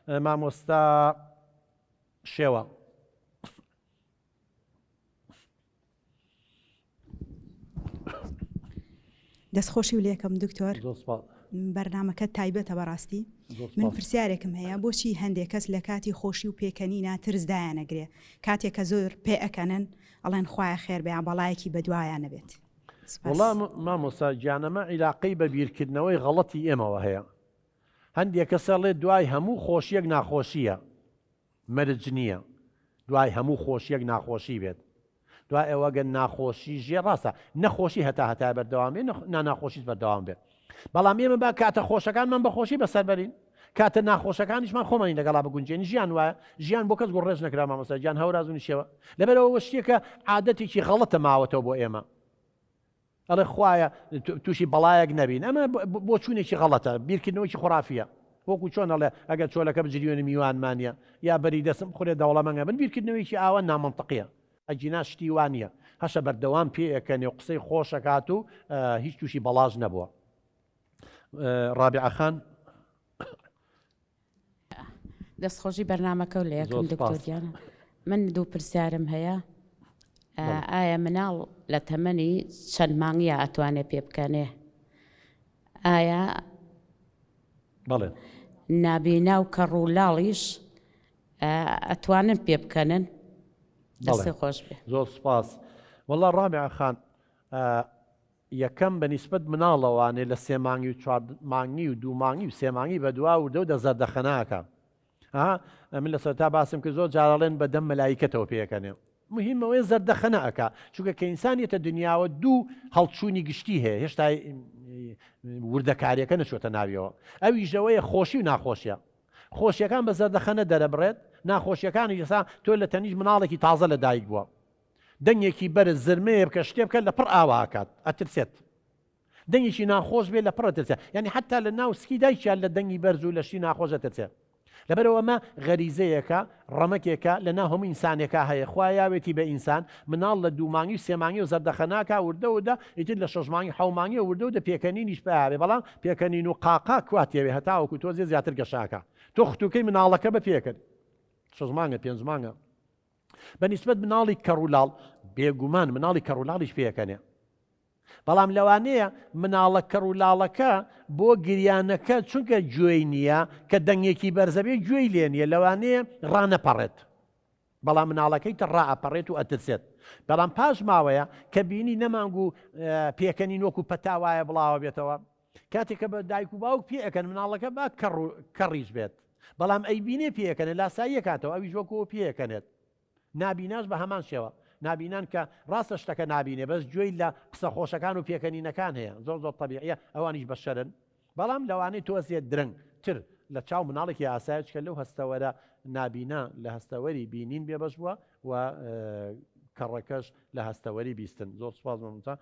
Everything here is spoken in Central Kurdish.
مامۆستا شێوە. دەستخۆشی و لێکم دکتۆر، بەرنامەکە تایبەتە بەڕاستی. من پرسیارێکم هەیە، بۆچی هەندێک کەس لە کاتی خۆشی و پێکەنینە ترسدایانەگرێ، کاتێک کە زۆر پێ ئەکەنن ئەڵێن خوایە خێر بێ بەڵایەکی بەدوایان نەبێت؟ وەڵام مامۆستا گیانەمە عیلاقەی بە بیرکردنەوەی غەڵەتی ئێمەوە هەیە. هەندێک کەسەڵێ دوای هەموو خۆشیەک ناخۆشیە، مەرج نییە. دوای هەموو خۆشیەک ناخۆشی بێت. دوای ئێوەگەن ناخۆشی ژێ ڕاستە، نەخۆشی هەتا بەردەوام بێ، ناخۆشیت بەردەوام بێت. بەڵام ئێمە با کاتە خۆشەکانمان بەخۆشی بەسەربەرین، کاتە ناخۆشەکانیشمان خۆمانی لەگەڵا بگونجێنی. ژیان وایە، ژیان بۆ کەس گوڕێژ نەکرا مامۆستا گیان، هەورازونی شێوە. لەبەرەوە شتێکە عادەتێکی غەڵەتە ماوەتەوە بۆ ئێمە. ئەڵێ خوایە تووشی بەڵایەک نەبین، ئەمە بۆ چوونێکی غەڵەتە، بیرکردنەوەی خوڕافیە. وەکو چۆن ئەڵێ ئەگەر چۆلەکە بجریێنە میوانمانە یا بەری دەسم خورێ دەوڵەمەنگە بن، بیرکردنەوەیکی ئاوە نامەنتەقیە، ئەجینا شتی وانە. هەشە بەردەوام پێەکەنێ و قسەی خۆشەکات و هیچ تووشی بەڵاژ نەبووە. ڕابعە خان، دەستخۆشی بەرنامەکە و لە یەکەم دکتۆریانە. من دوو پرسیارم هەیە. ئایا مناڵ لە تەمەنی چەند مانگیە ئەتوانێت پێ بکەنێ؟ ئایا بەڵێ نابینا و کەڕوولاڵیش ئەتوانن پێ بکەنن؟ دەستی خۆش بێ. زۆر سپاس. وەڵا ڕابعە خان، یەکەم بەنیسبەت مناڵەوانێ لە 3 مانگی و 4 مانگی و 2 مانگی و 3 مانگی بە دوا و دە زەردەخەناکە. من لە سەرتا باسم کرد زۆر جاڵێن بەدەم مەلایکەتەوە پێەکەنێ. مهمەوەی زەردەخەنە ئەکا، چونکە کە ئینسانیەتە دنیاوە دوو هەڵچوونی گشتی هەیە، هێشتا وردەکاریەکە نەچۆتە ناویەوە. ئەویژەوەیە خۆشی و ناخۆشیە. خۆشیەکان بە زەردەخەنە دەرەبڕێت، ناخۆشیەکانی ئێستا تۆ لە تەنیش مناڵێکی تازە لە دایک بووە، دەنگێکی بەرز زرمەیە بکە شتێ بکە لە پڕ ئاواکات ئەترسێت. دەنگێکی ناخۆش بێت لە پڕ ئەترسێت، یعنی حتا لە ناو سکی دایکیان لە دەنگی بەرز و لە شتی ناخۆش ئەترسێت. لەبەرەوە ئەمە غەریزەیەکە، ڕەمەکێکە لە ناو هەموو ئینسانێکە هەیە. خوا یاوێتی بە ئینسان مناڵ لە 2 مانگی و 3 مانگی و زەردەخەناکە وردەودا، ئیتر لە 6 مانگی 7 مانگی وردەودا پێکەنینیش پێیاوێ، بەڵام پێکەنین و قاقا کواتێوێ هەتاوەکو تۆزێ زیاتر گەشاکە. تۆ خوتوکەی مناڵەکە بە پێکرد 6 مانگە 5 مانگە. بەنیسبەت مناڵی کەڕوولاڵ بێگومان مناڵی کەڕوولاڵیش پێەکەنێ، بەڵام لەوانەیە مناڵە کەڕوولاڵەکە بۆ گریانەکە چونکە گوێی نییە کە دەنگێکی بەرزەبێ گوێی لێ نیە، لەوانەیە ڕانەپەڕێت، بەڵام مناڵەکەی تر ڕائەپەڕێت و ئەترسێت. بەڵام پاش ماوەیە کە بینی نەمانگ و پێکەنین وەکو پەتاوایە بڵاوە بێتەوە، کاتێککە بە دایک و باوک پێەکەن مناڵەکە با کەڕیش بێت، بەڵام ئەی بینێ پێەکەنێت لاسایی کاتەوە ئەویش وەکو پێەکەنێت. نابیناش بە هەمان شێوە، نابینان کە ڕاستە شتەکە نابینێ، بەس گوێی لە قسە خۆشەکان و پێکەنینەکان هەیە، زۆر زۆر طبیعیە ئەوانیش بەشەرن، بەڵام لەوانەی تۆزێت درنگ تر لە چاو مناڵێکی ئاسایە، چکە لەو هەستەوەرە نابینا لە هەستەوەری بینین بێبەش بووە و کەڕەکەش لە هەستەوەری بیستن. زۆر سوپاس مامۆستا.